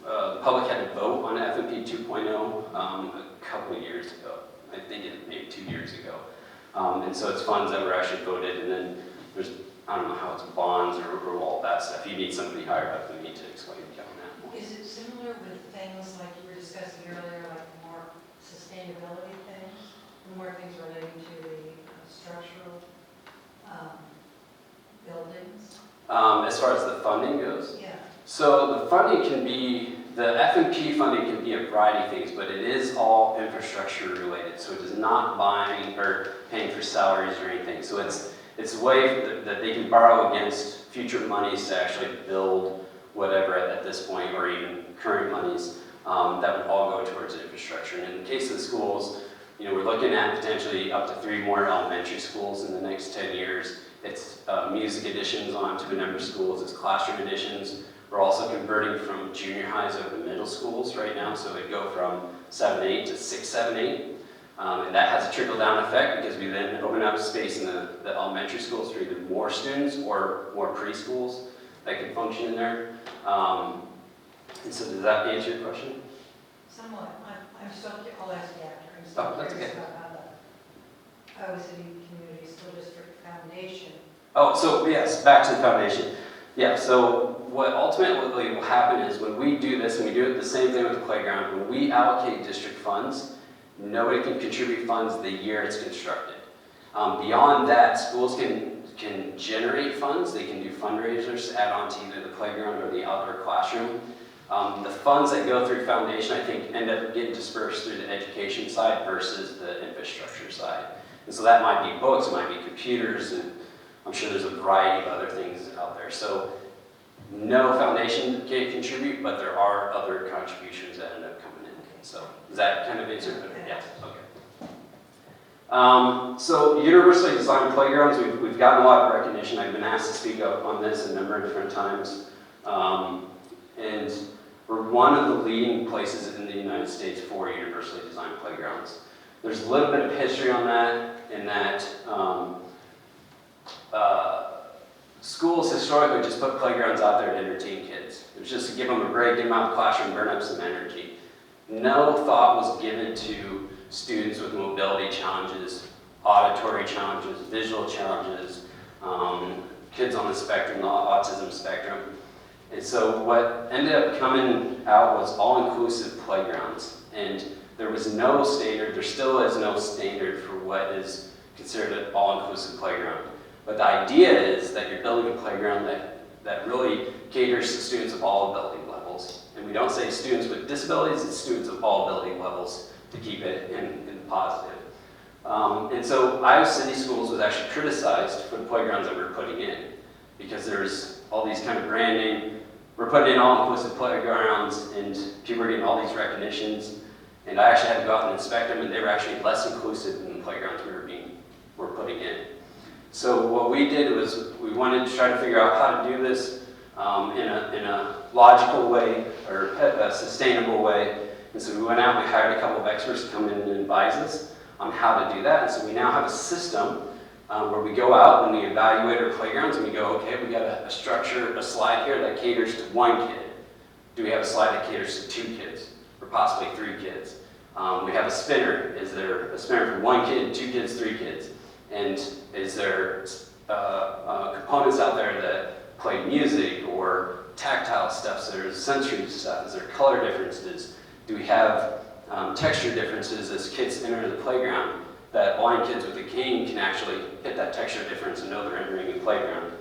S1: the public had to vote on F&P 2.0 a couple of years ago. I think it maybe 2 years ago. And so it's funds that were actually voted, and then there's, I don't know how it's bonds or all that stuff. You need somebody higher up than me to explain on that.
S4: Is it similar with things like you were discussing earlier, like more sustainability things, more things relating to the structural buildings?
S1: As far as the funding goes?
S4: Yeah.
S1: So the funding can be, the F&P funding can be a variety of things, but it is all infrastructure related. So it is not buying or paying for salaries or anything. So it's a way that they can borrow against future monies to actually build whatever at this point, or even current monies that would all go towards infrastructure. And in the case of the schools, we're looking at potentially up to 3 more elementary schools in the next 10 years. It's music additions onto a number of schools. It's classroom additions. We're also converting from junior highs over to middle schools right now. So it'd go from 7-8 to 6-7-8. And that has a trickle-down effect because we then open up space in the elementary schools for either more students or more preschools that can function in there. And so does that answer your question?
S4: Somewhat. I'm still, I'll ask you after. I'm
S1: Oh, that's
S4: curious
S1: okay.
S4: about how the Iowa City Community School District Foundation.
S1: Oh, so yes, back to the foundation. Yeah, so what ultimately will happen is when we do this, and we do it the same thing with the playground, when we allocate district funds, nobody can contribute funds the year it's constructed. Beyond that, schools can generate funds. They can do fundraisers to add on to either the playground or the outdoor classroom. The funds that go through foundation, I think, end up getting dispersed through the education side versus the infrastructure side. And so that might be books, it might be computers, and I'm sure there's a variety of other things out there. So no foundation can contribute, but there are other contributions that end up coming in. So does that kind of answer it? Yeah, okay. So universally designed playgrounds, we've gotten a lot of recognition. I've been asked to speak up on this a number of different times. And we're one of the leading places in the United States for universally designed playgrounds. There's a little bit of history on that, in that schools historically just put playgrounds out there to entertain kids. It was just to give them a break, get them out of the classroom, burn up some energy. No thought was given to students with mobility challenges, auditory challenges, visual challenges, kids on the spectrum, the autism spectrum. And so what ended up coming out was all-inclusive playgrounds. And there was no standard, there still is no standard for what is considered an all-inclusive playground. But the idea is that you're building a playground that really caters to students of all ability levels. And we don't say students with disabilities, it's students of all ability levels to keep it in positive. And so Iowa City Schools was actually criticized for the playgrounds that we were putting in, because there's all these kind of branding. We're putting in all-inclusive playgrounds, and people are getting all these recognitions. And I actually had to go out and inspect them, and they were actually less inclusive than the playgrounds we're putting in. So what we did was we wanted to try to figure out how to do this in a logical way, or a sustainable way. And so we went out and we hired a couple of experts to come in and advise us on how to do that. And so we now have a system where we go out and we evaluate our playgrounds and we go, okay, we got a structure, a slide here that caters to one kid. Do we have a slide that caters to 2 kids, or possibly 3 kids? We have a spinner. Is there a spinner for 1 kid, 2 kids, 3 kids? And is there components out there that play music or tactile stuff? So there's sensory stuff. Is there color differences? Do we have texture differences as kids enter the playground, that blind kids with a cane can actually hit that texture difference and know they're entering a playground?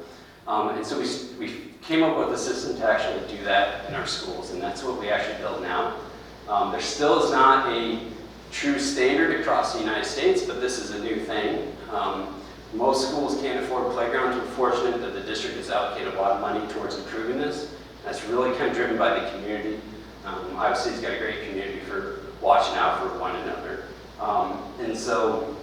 S1: And so we came up with a system to actually do that in our schools, and that's what we actually build now. There still is not a true standard across the United States, but this is a new thing. Most schools can't afford playgrounds. We're fortunate that the district has allocated a lot of money towards improving this. That's really kind of driven by the community. Iowa City's got a great community for watching out for one another. And so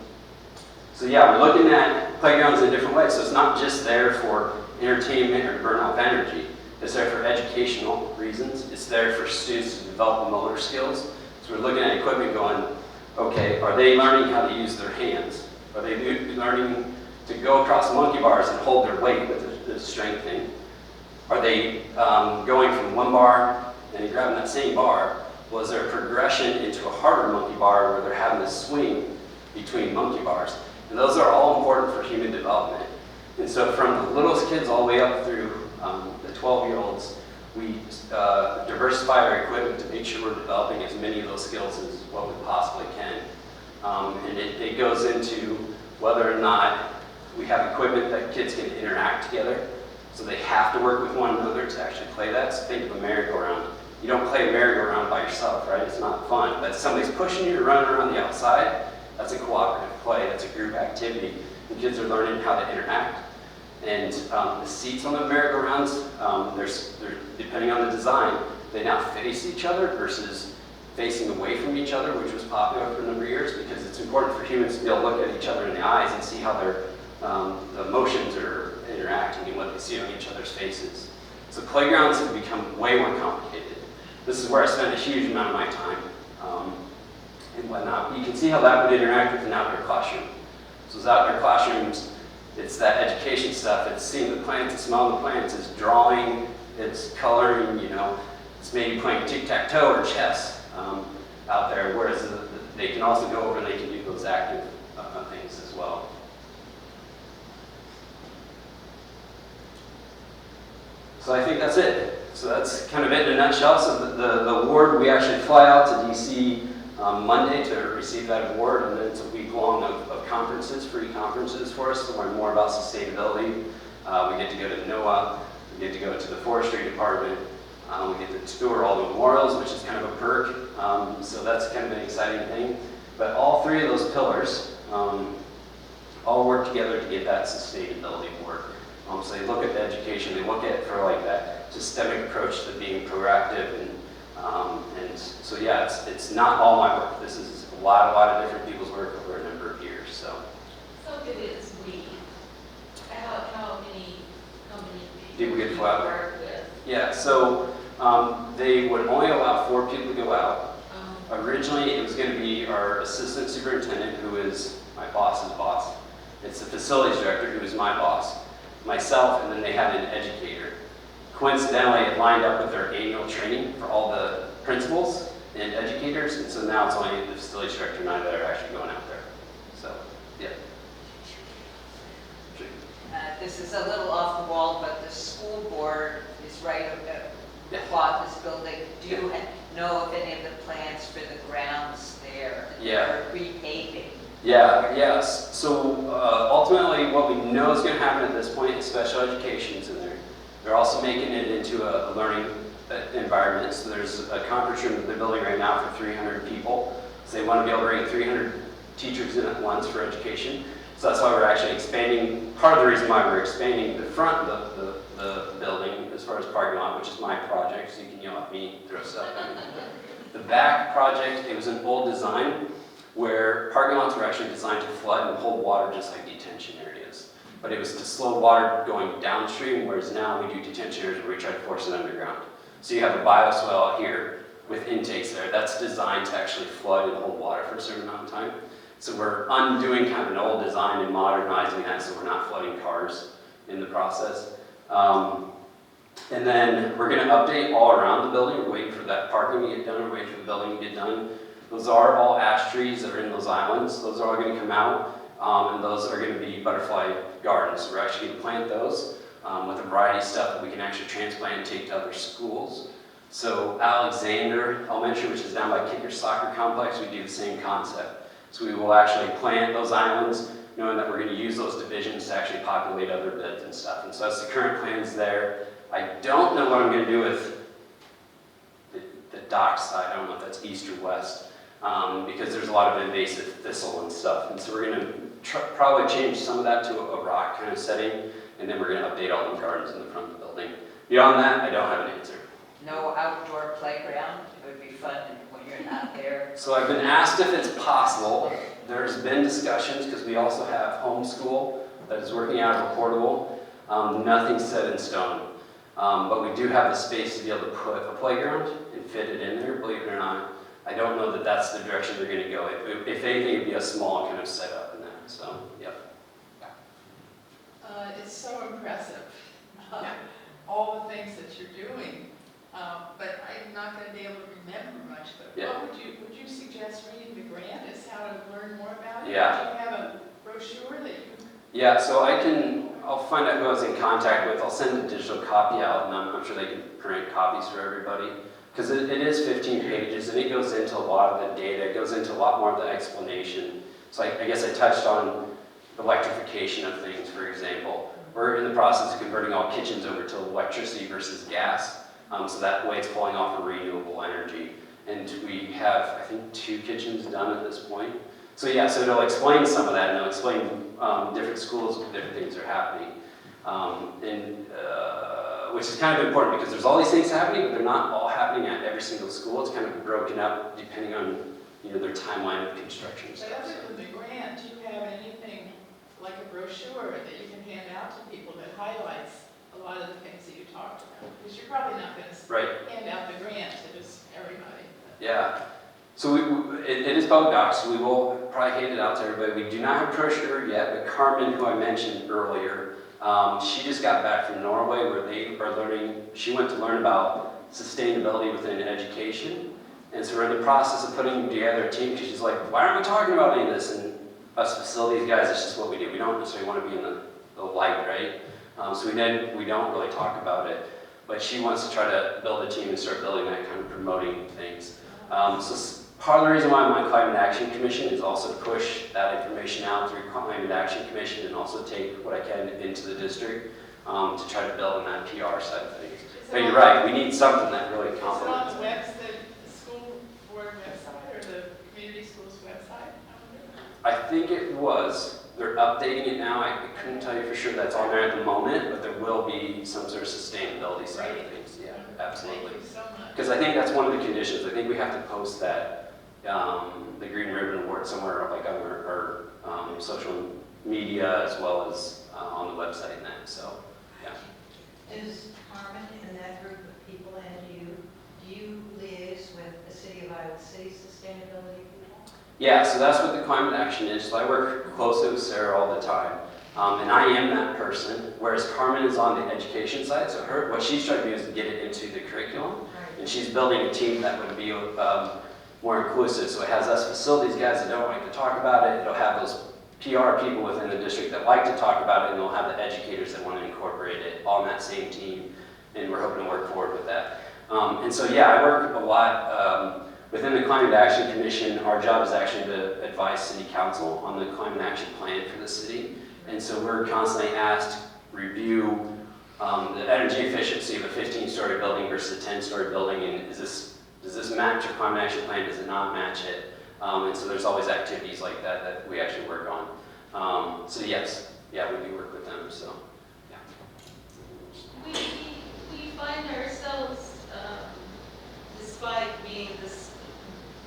S1: yeah, we're looking at playgrounds in a different way. So it's not just there for entertainment or to burn off energy. It's there for educational reasons. It's there for students to develop motor skills. So we're looking at equipment going, okay, are they learning how to use their hands? Are they learning to go across monkey bars and hold their weight with the strength thing? Are they going from one bar and grabbing that same bar? Was there a progression into a harder monkey bar where they're having to swing between monkey bars? And those are all important for human development. And so from the littlest kids all the way up through the 12-year-olds, we diversify our equipment to make sure we're developing as many of those skills as what we possibly can. And it goes into whether or not we have equipment that kids can interact together. So they have to work with one another to actually play that. So think of a merry-go-round. You don't play a merry-go-round by yourself, right? It's not fun. But if somebody's pushing you to run around the outside, that's a cooperative play. That's a group activity. And kids are learning how to interact. And the seats on the merry-go-rounds, they're, depending on the design, they now face each other versus facing away from each other, which was popular for a number of years, because it's important for humans to be able to look at each other in the eyes and see how their emotions are interacting and what they see on each other's faces. So playgrounds have become way more complicated. This is where I spend a huge amount of my time and whatnot. You can see how that would interact with an outdoor classroom. So as outdoor classrooms, it's that education stuff. It's seeing the plants, it's smelling the plants, it's drawing, it's coloring, you know, it's maybe playing tic-tac-toe or chess out there, whereas they can also go over and they can do those active things as well. So I think that's it. So that's kind of it in a nutshell. So the award, we actually fly out to DC Monday to receive that award, and then it's a week long of conferences, free conferences for us to learn more about sustainability. We get to go to NOAA, we get to go to the forestry department, We get to tour all the memorials, which is kind of a perk. So that's kind of an exciting thing. But all three of those pillars all work together to get that sustainability work. So they look at the education, they look at for like that systemic approach to being proactive, and so yeah, it's not all my work. This is a lot of different people's work over a number of years. So
S2: So it is we. How many companies
S1: People get
S2: do you
S1: flat.
S2: work with?
S1: yeah, so they would only allow 4 people to go out. Originally, it was going to be our assistant superintendent, who is my boss's boss. It's the facilities director, who is my boss, myself, and then they had an educator. Coincidentally, it lined up with their annual training for all the principals and educators, and so now it's only the facilities director and I that are actually going out there. So, yeah.
S5: This is a little off the wall, but the school board is right
S1: Yeah.
S5: across this building. Do you know of any of the plans for the grounds there?
S1: Yeah.
S5: Or repaving?
S1: Yeah, yes. So ultimately what we know is going to happen at this point is special education's in there. They're also making it into a learning environment. So there's a conference room that they're building right now for 300 people. So they want to be able to bring 300 teachers in at once for education. So that's why we're actually expanding. Part of the reason why we're expanding the front of the building as far as parking lot, which is my project, so you can yell at me, throw stuff at me. The back project, it was an old design where parking lots were actually designed to flood and hold water just like detention areas. But it was to slow water going downstream, whereas now we do detention areas where we try to force it underground. So you have a bioswale out here with intakes there. That's designed to actually flood and hold water for a certain amount of time. So we're undoing kind of an old design and modernizing that so we're not flooding cars in the process. And then we're going to update all around the building. We're waiting for that parking to get done. We're waiting for the building to get done. Those are all ash trees that are in those islands. Those are all going to come out, and those are going to be butterfly gardens. We're actually going to plant those with a variety of stuff that we can actually transplant and take to other schools. So Alexander Elementary, which is down by Kicker Soccer Complex, we do the same concept. So we will actually plant those islands, knowing that we're going to use those divisions to actually populate other beds and stuff. And so that's the current plans there. I don't know what I'm going to do with the dock side. I don't know if that's east or west, because there's a lot of invasive thistle and stuff. And so we're going to probably change some of that to a rock kind of setting, and then we're going to update all the gardens in the front of the building. Beyond that, I don't have an answer.
S5: No outdoor playground? It would be fun when you're not there.
S1: So I've been asked if it's possible. There's been discussions, because we also have homeschool that is working out of a portable. Nothing's set in stone. But we do have the space to be able to put a playground and fit it in there, believe it or not. I don't know that that's the direction they're going to go. If anything, it'd be a small kind of setup in that. So, yep.
S6: It's so impressive, all the things that you're doing. But I'm not going to be able to remember much. But
S1: Yeah.
S6: what would you suggest reading the grant is how to learn more about it?
S1: Yeah.
S6: Do you have a brochure that you?
S1: Yeah, so I'll find out who I was in contact with. I'll send a digital copy out, and I'm sure they can print copies for everybody. Because it is 15 pages, and it goes into a lot of the data. It goes into a lot more of the explanation. So I guess I touched on electrification of things, for example. We're in the process of converting all kitchens over to electricity versus gas. So that way it's pulling off of renewable energy. And we have, I think, 2 kitchens done at this point. So yeah, so it'll explain some of that, and it'll explain different schools, different things are happening. Which is kind of important, because there's all these things happening, but they're not all happening at every single school. It's kind of broken up depending on their timeline of construction and
S6: But
S1: stuff.
S6: other than the grant, do you have anything like a brochure that you can hand out to people that highlights a lot of the things that you talked about? Because you're probably not going to
S1: Right.
S6: hand out the grant to just everybody.
S1: Yeah. So it is public docs, so we will probably hand it out to everybody. We do not have a brochure yet, but Carmen, who I mentioned earlier, she just got back from Norway, where they are learning. She went to learn about sustainability within education, and so we're in the process of putting together a team, because she's like, why aren't we talking about any of this? And us facilities guys, it's just what we do. We don't necessarily want to be in the light, right? So we don't really talk about it, but she wants to try to build a team and start building that, kind of promoting things. So part of the reason why I'm on Climate Action Commission is also to push that information out through Climate Action Commission, and also take what I can into the district. to try to build on that PR side of things. But you're right, we need something that really
S6: Is it on
S1: complements
S6: the
S1: it.
S6: website, the school board website, or the community schools website?
S1: I think it was. They're updating it now. I couldn't tell you for sure that's on there at the moment, but there will be some sort of sustainability side of things. Yeah, absolutely.
S6: Thank you so much.
S1: Because I think that's one of the conditions. I think we have to post that, the Green Ribbon Award somewhere like on our social media as well as on the website and that. So, yeah.
S4: Is Carmen in that group of people and do you liaise with the City of Iowa City sustainability people?
S1: Yeah, so that's what the climate action is. So I work closely with Sarah all the time. And I am that person, whereas Carmen is on the education side. So what she's trying to do is get it into the curriculum. And she's building a team that would be more inclusive. So it has us facilities guys that don't like to talk about it. It'll have those PR people within the district that like to talk about it, and they'll have the educators that want to incorporate it on that same team. And we're hoping to work forward with that. And so, yeah, I work a lot within the Climate Action Commission. Our job is actually to advise City Council on the climate action plan for the city. And so we're constantly asked to review the energy efficiency of a 15-story building versus a 10-story building, and does this match our climate action plan? Does it not match it? And so there's always activities like that that we actually work on. So yes, yeah, we do work with them. So yeah.
S2: We find ourselves, despite being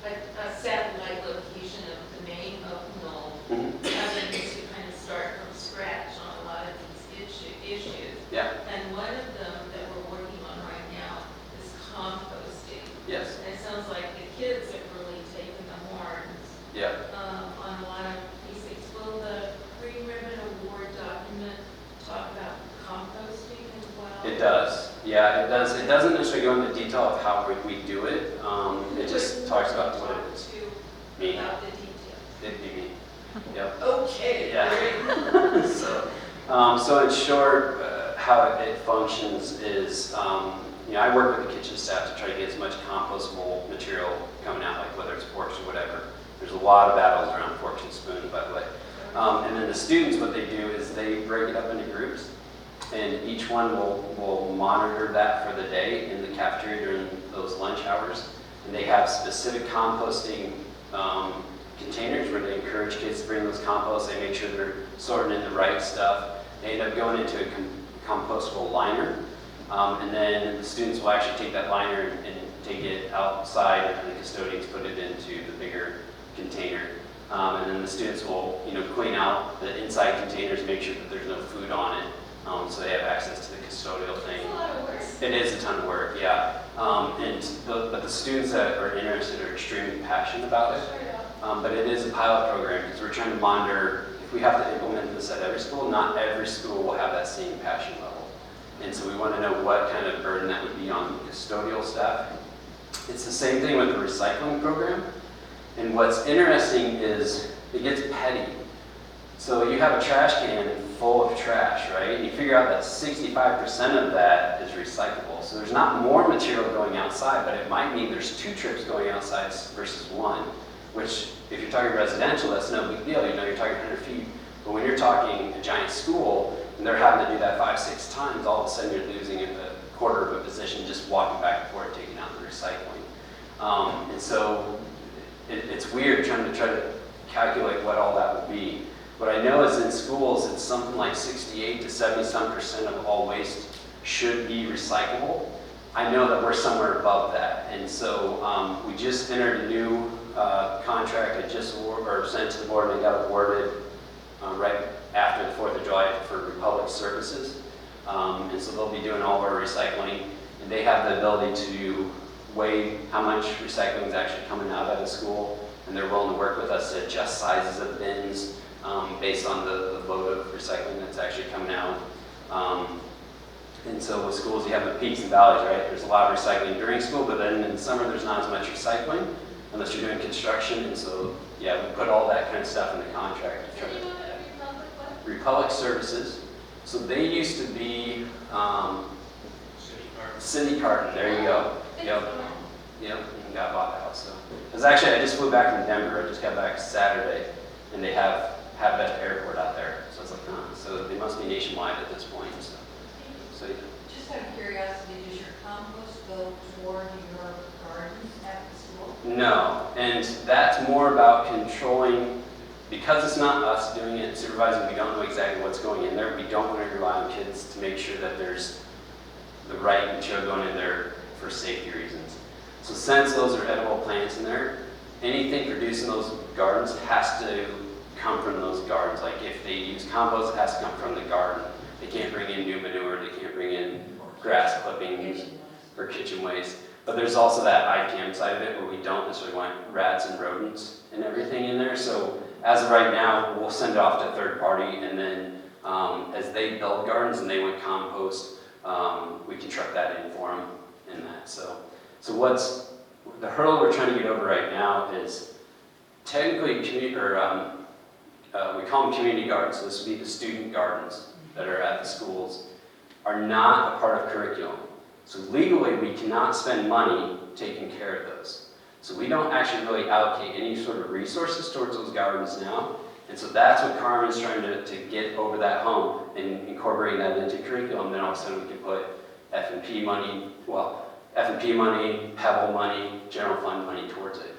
S2: a satellite location of the main Oak Knoll, having to kind of start from scratch on a lot of these issues.
S1: Yeah.
S2: And one of them that we're working on right now is composting.
S1: Yes.
S2: And it sounds like the kids have really taken the horns
S1: Yeah.
S2: on a lot of these things. Will the Green Ribbon Award document talk about composting as well?
S1: It does. Yeah, it does. It doesn't necessarily go into detail of how we do it. It just talks about what it is. Me.
S2: About the details.
S1: It'd be me. Yep.
S2: Okay,
S1: Yeah.
S2: great.
S1: So in short, how it functions is, I work with the kitchen staff to try to get as much compostable material coming out, like whether it's forks or whatever. There's a lot of battles around forks and spoons, by the way. And then the students, what they do is they break it up into groups, and each one will monitor that for the day in the cafeteria during those lunch hours. And they have specific composting containers where they encourage kids to bring those composts. They make sure they're sorting in the right stuff. They end up going into a compostable liner. And then the students will actually take that liner and take it outside, and the custodians put it into the bigger container. And then the students will, clean out the inside containers, make sure that there's no food on it, so they have access to the custodial thing.
S2: That's a lot of work.
S1: It is a ton of work, yeah. But the students that are interested are extremely passionate about it. But it is a pilot program because we're trying to monitor if we have to implement this at every school. Not every school will have that same passion level. And so we want to know what kind of burden that would be on the custodial staff. It's the same thing with the recycling program. And what's interesting is it gets petty. So you have a trash can full of trash, right? And you figure out that 65% of that is recyclable. So there's not more material going outside, but it might mean there's 2 trips going outside versus 1, which if you're talking residential, that's no big deal. You're talking 100 feet. But when you're talking a giant school, and they're having to do that 5-6 times, all of a sudden you're losing a quarter of a position just walking back and forth, taking out the recycling. And so it's weird trying to calculate what all that would be. What I know is in schools, it's something like 68 to 70% of all waste should be recyclable. I know that we're somewhere above that. And so we just entered a new contract. I just sent to the board, and I got awarded right after the 4th of July for Republic Services. And so they'll be doing all of our recycling. And they have the ability to weigh how much recycling is actually coming out of the school. And they're willing to work with us to adjust sizes of bins based on the load of recycling that's actually coming out. And so with schools, you have the peaks and valleys, right? There's a lot of recycling during school, but then in the summer, there's not as much recycling unless you're doing construction. And so, yeah, we put all that kind of stuff in the contract. To try to Republic Services. So they used to be Cindy Carton. There you go. Yep. And got bought out. So because actually, I just flew back from Denver. I just got back Saturday, and they have it at the airport out there. So it's like, so they must be nationwide at this point. So And that's more about controlling, because it's not us doing it, supervising, we don't know exactly what's going in there. We don't want to rely on kids to make sure that there's the right material going in there for safety reasons. So since those are edible plants in there, anything produced in those gardens has to come from those gardens. Like if they use compost, it has to come from the garden. They can't bring in new manure, they can't bring in grass clippings or kitchen waste. But there's also that IPM side of it where we don't necessarily want rats and rodents and everything in there. So as of right now, we'll send it off to a third party, and then as they build gardens and they want compost, we can truck that in for them in that. So what's the hurdle we're trying to get over right now is technically we call them community gardens. So this would be the student gardens that are at the schools, are not a part of curriculum. So legally, we cannot spend money taking care of those. So we don't actually really allocate any sort of resources towards those gardens now. And so that's what Carmen's trying to get over that hump and incorporating that into curriculum. Then all of a sudden we can put F&P money, F&P money, Pebble money, general fund money towards it.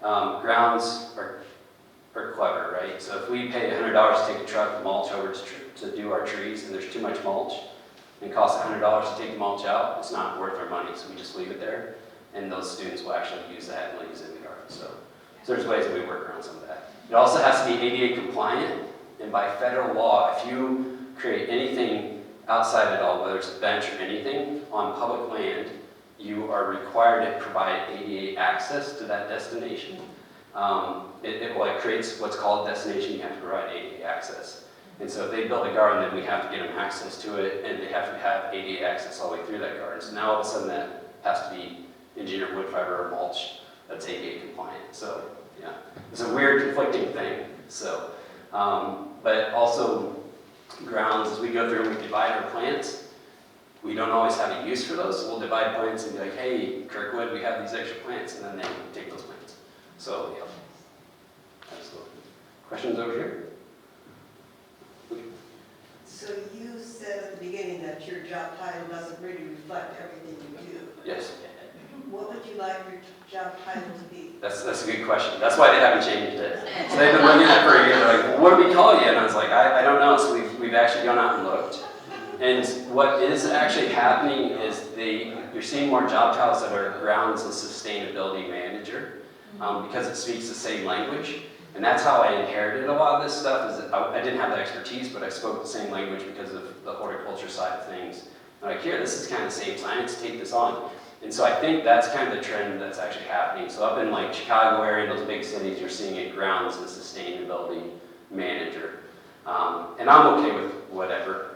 S1: Grounds are clever, right? So if we pay $100 to take a truck of mulch over to do our trees, and there's too much mulch, and it costs $100 to take the mulch out, it's not worth our money, so we just leave it there, and those students will actually use that and use it in the garden. So there's ways that we work around some of that. It also has to be ADA compliant, and by federal law, if you create anything outside at all, whether it's a bench or anything, on public land, you are required to provide ADA access to that destination. It creates what's called a destination, you have to provide ADA access. And so if they build a garden, then we have to get them access to it, and they have to have ADA access all the way through that garden. So now all of a sudden that has to be engineered wood fiber or mulch that's ADA compliant. So yeah, it's a weird conflicting thing. So, but also grounds, as we go through and we divide our plants, we don't always have a use for those. So we'll divide plants and be like, hey, Kirkwood, we have these extra plants, and then they take those plants. So yeah, absolutely. Questions over here?
S3: So you said at the beginning that your job title doesn't really reflect everything you do.
S1: Yes.
S3: What would you like your job title to be?
S1: That's a good question. That's why they haven't changed it. So they've been looking at it for a year. They're like, what do we call you? And I was like, I don't know. So we've actually gone out and looked. And what is actually happening is you're seeing more job titles that are grounds and sustainability manager because it speaks the same language. And that's how I inherited a lot of this stuff. Is that I didn't have the expertise, but I spoke the same language because of the horticulture side of things. I'm like, here, this is kind of the same science. Take this on. And so I think that's kind of the trend that's actually happening. So up in like Chicago area, those big cities, you're seeing it grounds and sustainability manager. And I'm okay with whatever.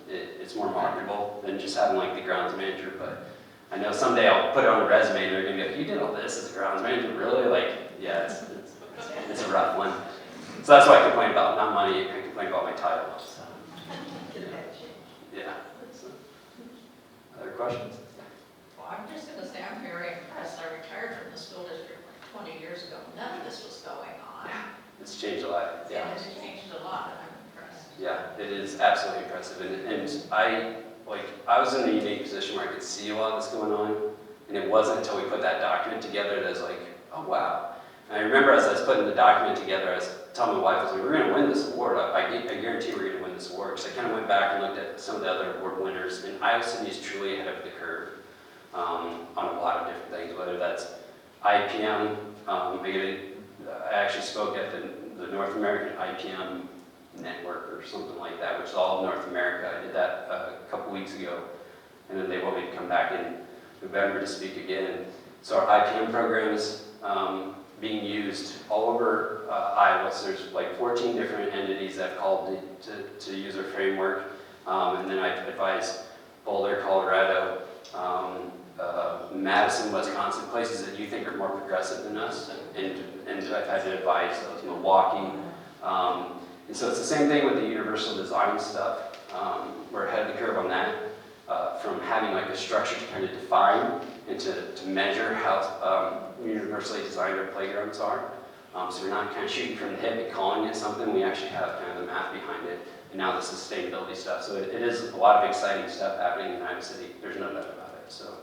S1: It's more marketable than just having like the grounds manager. But I know someday I'll put it on a resume and they're gonna be like, you did all this as a grounds manager, really? Like, yeah, it's a rough one. So that's what I complain about, not money. I complain about my title. So, yeah. So, other questions?
S7: Well, I'm just going to say I'm very impressed. I retired from the school district like 20 years ago. None of this was going on.
S1: Yeah, it's changed a lot. Yeah.
S7: It has changed a lot, and I'm impressed.
S1: Yeah, it is absolutely impressive. And I was in a unique position where I could see a lot of this going on, and it wasn't until we put that document together that I was like, oh wow. And I remember as I was putting the document together, I was telling my wife, I was like, we're going to win this award. I guarantee we're going to win this award. Because I kind of went back and looked at some of the other award winners, and Iowa City is truly ahead of the curve on a lot of different things, whether that's IPM. I actually spoke at the North American IPM network or something like that, which is all of North America. I did that a couple weeks ago, and then they want me to come back in November to speak again. So our IPM program is being used all over Iowa. So there's like 14 different entities that have called to use our framework, and then I advise Boulder, Colorado, Madison, Wisconsin, places that you think are more progressive than us, and I've had to advise those, Milwaukee. And so it's the same thing with the universal design stuff. We're ahead of the curve on that, from having like a structure to kind of define and to measure how universally designed our playgrounds are. So we're not kind of shooting from the hip and calling it something. We actually have kind of the math behind it, and now the sustainability stuff. So it is a lot of exciting stuff happening in Iowa City. There's no doubt about it. So.